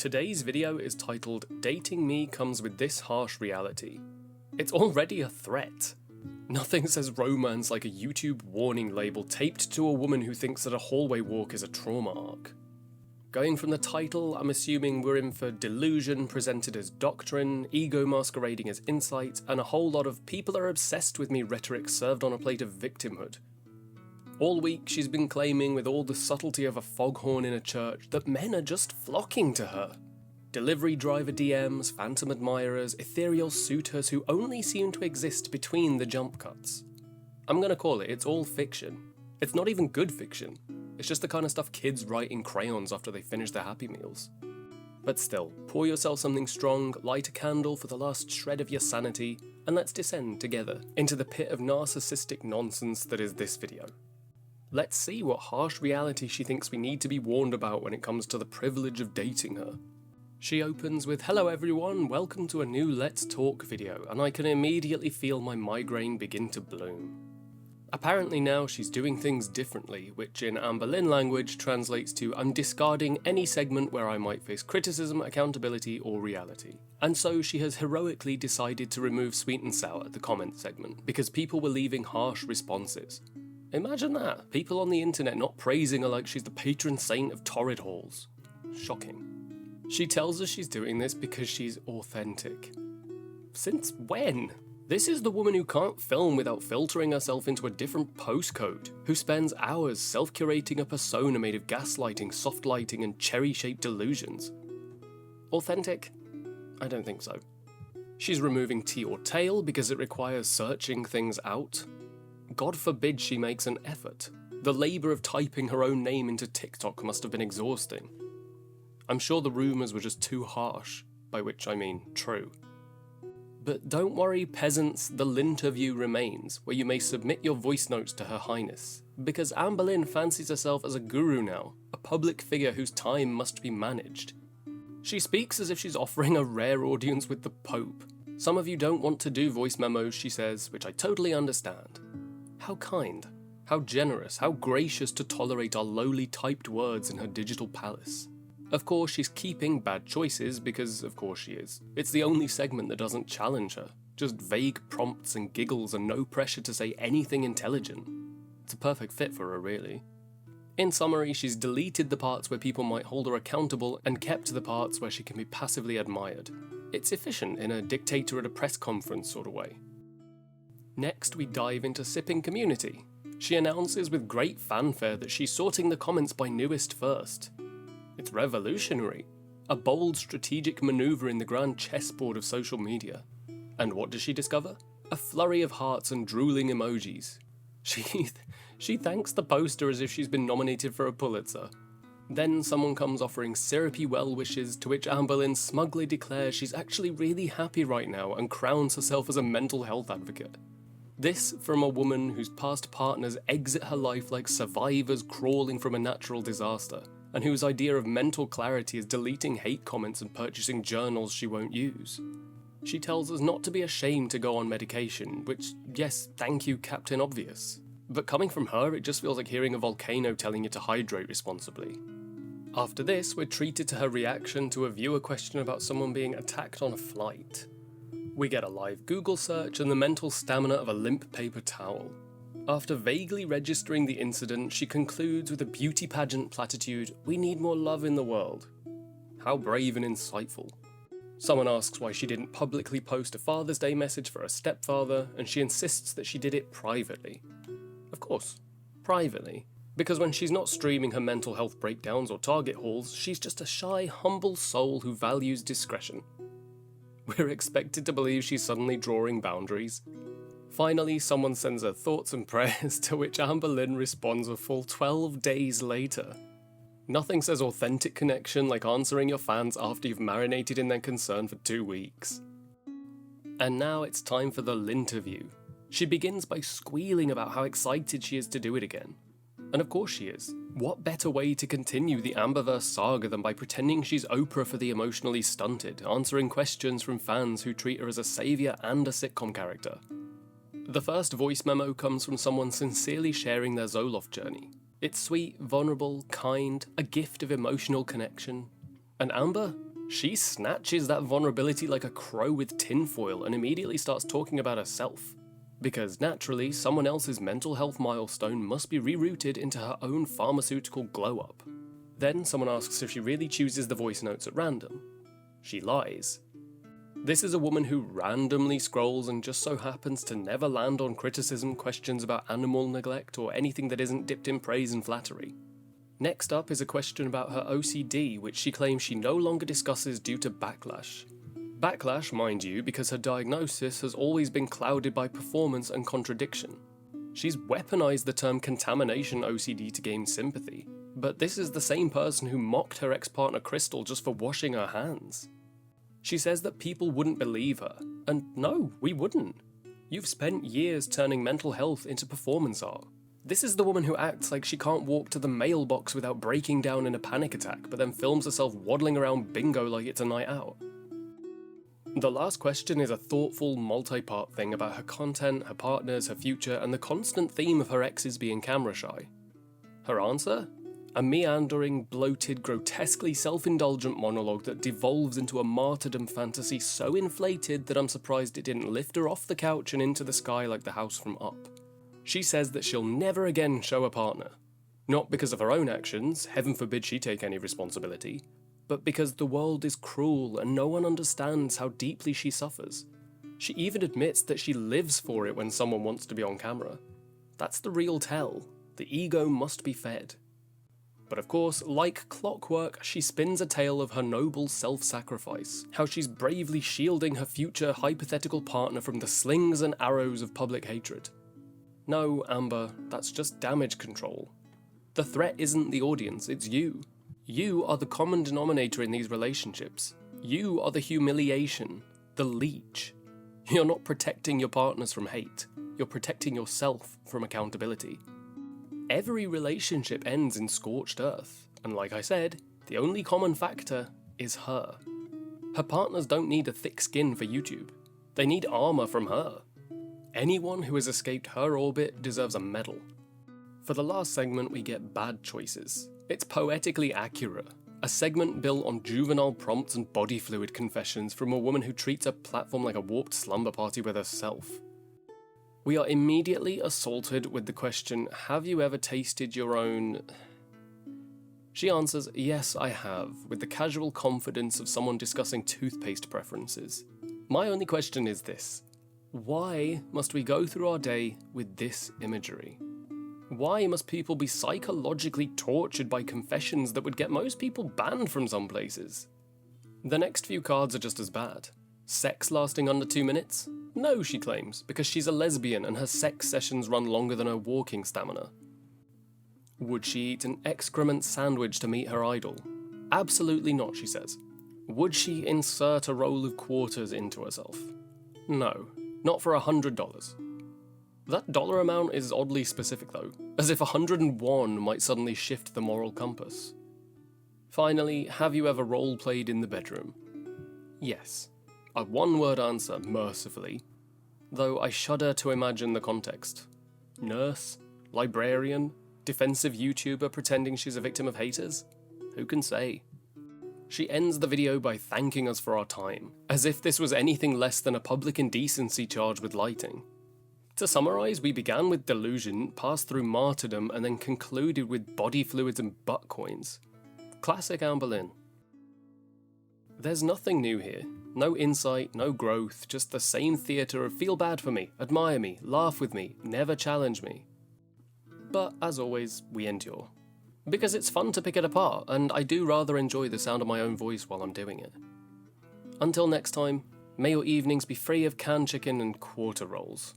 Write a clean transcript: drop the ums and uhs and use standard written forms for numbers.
Today's video is titled "Dating Me Comes With This Harsh Reality." It's already a threat. Nothing says romance like a YouTube warning label taped to a woman who thinks that a hallway walk is a trauma arc. Going from the title, I'm assuming we're in for delusion presented as doctrine, ego masquerading as insight, and a whole lot of people are obsessed with me rhetoric served on a plate of victimhood. All week she's been claiming with all the subtlety of a foghorn in a church that men are just flocking to her. Delivery driver DMs, phantom admirers, ethereal suitors who only seem to exist between the jump cuts. I'm gonna call it's all fiction. It's not even good fiction. It's just the kind of stuff kids write in crayons after they finish their Happy Meals. But still, pour yourself something strong, light a candle for the last shred of your sanity, and let's descend together into the pit of narcissistic nonsense that is this video. Let's see what harsh reality she thinks we need to be warned about when it comes to the privilege of dating her. She opens with, "Hello everyone, welcome to a new Let's Talk video," and I can immediately feel my migraine begin to bloom. Apparently now she's doing things differently, which in Amberlynn language translates to "I'm discarding any segment where I might face criticism, accountability, or reality." And so she has heroically decided to remove sweet and sour at the comment segment, because people were leaving harsh responses. Imagine that, people on the internet not praising her like she's the patron saint of torrid halls. Shocking. She tells us she's doing this because she's authentic. Since when? This is the woman who can't film without filtering herself into a different postcode, who spends hours self-curating a persona made of gaslighting, soft lighting, and cherry-shaped delusions. Authentic? I don't think so. She's removing tea or tail because it requires searching things out. God forbid she makes an effort. The labour of typing her own name into TikTok must have been exhausting. I'm sure the rumours were just too harsh, by which I mean true. But don't worry peasants, the linterview remains, where you may submit your voice notes to Her Highness, because Amberlynn fancies herself as a guru now, a public figure whose time must be managed. She speaks as if she's offering a rare audience with the Pope. Some of you don't want to do voice memos, she says, which I totally understand. How kind, how generous, how gracious to tolerate our lowly typed words in her digital palace. Of course she's keeping bad choices because of course she is. It's the only segment that doesn't challenge her. Just vague prompts and giggles and no pressure to say anything intelligent. It's a perfect fit for her really. In summary, she's deleted the parts where people might hold her accountable and kept the parts where she can be passively admired. It's efficient in a dictator at a press conference sort of way. Next, we dive into sipping community. She announces with great fanfare that she's sorting the comments by newest first. It's revolutionary. A bold strategic manoeuvre in the grand chessboard of social media. And what does she discover? A flurry of hearts and drooling emojis. She thanks the poster as if she's been nominated for a Pulitzer. Then someone comes offering syrupy well wishes, to which Amberlynn smugly declares she's actually really happy right now and crowns herself as a mental health advocate. This from a woman whose past partners exit her life like survivors crawling from a natural disaster, and whose idea of mental clarity is deleting hate comments and purchasing journals she won't use. She tells us not to be ashamed to go on medication, which, yes, thank you, Captain Obvious. But coming from her, it just feels like hearing a volcano telling you to hydrate responsibly. After this, we're treated to her reaction to a viewer question about someone being attacked on a flight. We get a live Google search and the mental stamina of a limp paper towel. After vaguely registering the incident, she concludes with a beauty pageant platitude, "We need more love in the world." How brave and insightful. Someone asks why she didn't publicly post a Father's Day message for her stepfather, and she insists that she did it privately. Of course, privately. Because when she's not streaming her mental health breakdowns or target hauls, she's just a shy, humble soul who values discretion. We're expected to believe she's suddenly drawing boundaries. Finally, someone sends her thoughts and prayers, to which Amberlynn responds a full 12 days later. Nothing says authentic connection like answering your fans after you've marinated in their concern for 2 weeks. And now it's time for the linterview. She begins by squealing about how excited she is to do it again. And of course she is. What better way to continue the Amberverse saga than by pretending she's Oprah for the emotionally stunted, answering questions from fans who treat her as a saviour and a sitcom character. The first voice memo comes from someone sincerely sharing their Zoloft journey. It's sweet, vulnerable, kind, a gift of emotional connection. And Amber? She snatches that vulnerability like a crow with tinfoil and immediately starts talking about herself. Because naturally, someone else's mental health milestone must be rerouted into her own pharmaceutical glow-up. Then someone asks if she really chooses the voice notes at random. She lies. This is a woman who randomly scrolls and just so happens to never land on criticism, questions about animal neglect, or anything that isn't dipped in praise and flattery. Next up is a question about her OCD, which she claims she no longer discusses due to backlash. Backlash, mind you, because her diagnosis has always been clouded by performance and contradiction. She's weaponized the term contamination OCD to gain sympathy, but this is the same person who mocked her ex-partner Crystal just for washing her hands. She says that people wouldn't believe her, and no, we wouldn't. You've spent years turning mental health into performance art. This is the woman who acts like she can't walk to the mailbox without breaking down in a panic attack, but then films herself waddling around bingo like it's a night out. The last question is a thoughtful, multi-part thing about her content, her partners, her future, and the constant theme of her exes being camera shy. Her answer? A meandering, bloated, grotesquely self-indulgent monologue that devolves into a martyrdom fantasy so inflated that I'm surprised it didn't lift her off the couch and into the sky like the house from Up. She says that she'll never again show a partner. Not because of her own actions, heaven forbid she take any responsibility, but because the world is cruel and no one understands how deeply she suffers. She even admits that she lives for it when someone wants to be on camera. That's the real tell. The ego must be fed. But of course, like clockwork, she spins a tale of her noble self-sacrifice, how she's bravely shielding her future hypothetical partner from the slings and arrows of public hatred. No, Amber, that's just damage control. The threat isn't the audience, it's you. You are the common denominator in these relationships. You are the humiliation, the leech. You're not protecting your partners from hate, you're protecting yourself from accountability. Every relationship ends in scorched earth, and like I said, the only common factor is her. Her partners don't need a thick skin for YouTube. They need armor from her. Anyone who has escaped her orbit deserves a medal. For the last segment, we get bad choices. It's poetically accurate, a segment built on juvenile prompts and body fluid confessions from a woman who treats a platform like a warped slumber party with herself. We are immediately assaulted with the question, have you ever tasted your own... She answers, yes, I have, with the casual confidence of someone discussing toothpaste preferences. My only question is this. Why must we go through our day with this imagery? Why must people be psychologically tortured by confessions that would get most people banned from some places? The next few cards are just as bad. Sex lasting under 2 minutes? No, she claims, because she's a lesbian and her sex sessions run longer than her walking stamina. Would she eat an excrement sandwich to meet her idol? Absolutely not, she says. Would she insert a roll of quarters into herself? No, not for $100. That dollar amount is oddly specific though, as if 101 might suddenly shift the moral compass. Finally, have you ever role-played in the bedroom? Yes. A one-word answer, mercifully. Though I shudder to imagine the context. Nurse? Librarian? Defensive YouTuber pretending she's a victim of haters? Who can say? She ends the video by thanking us for our time, as if this was anything less than a public indecency charge with lighting. To summarise, we began with delusion, passed through martyrdom, and then concluded with body fluids and butt coins. Classic Amberlynn. There's nothing new here. No insight, no growth, just the same theatre of feel bad for me, admire me, laugh with me, never challenge me. But, as always, we endure. Because it's fun to pick it apart, and I do rather enjoy the sound of my own voice while I'm doing it. Until next time, may your evenings be free of canned chicken and quarter rolls.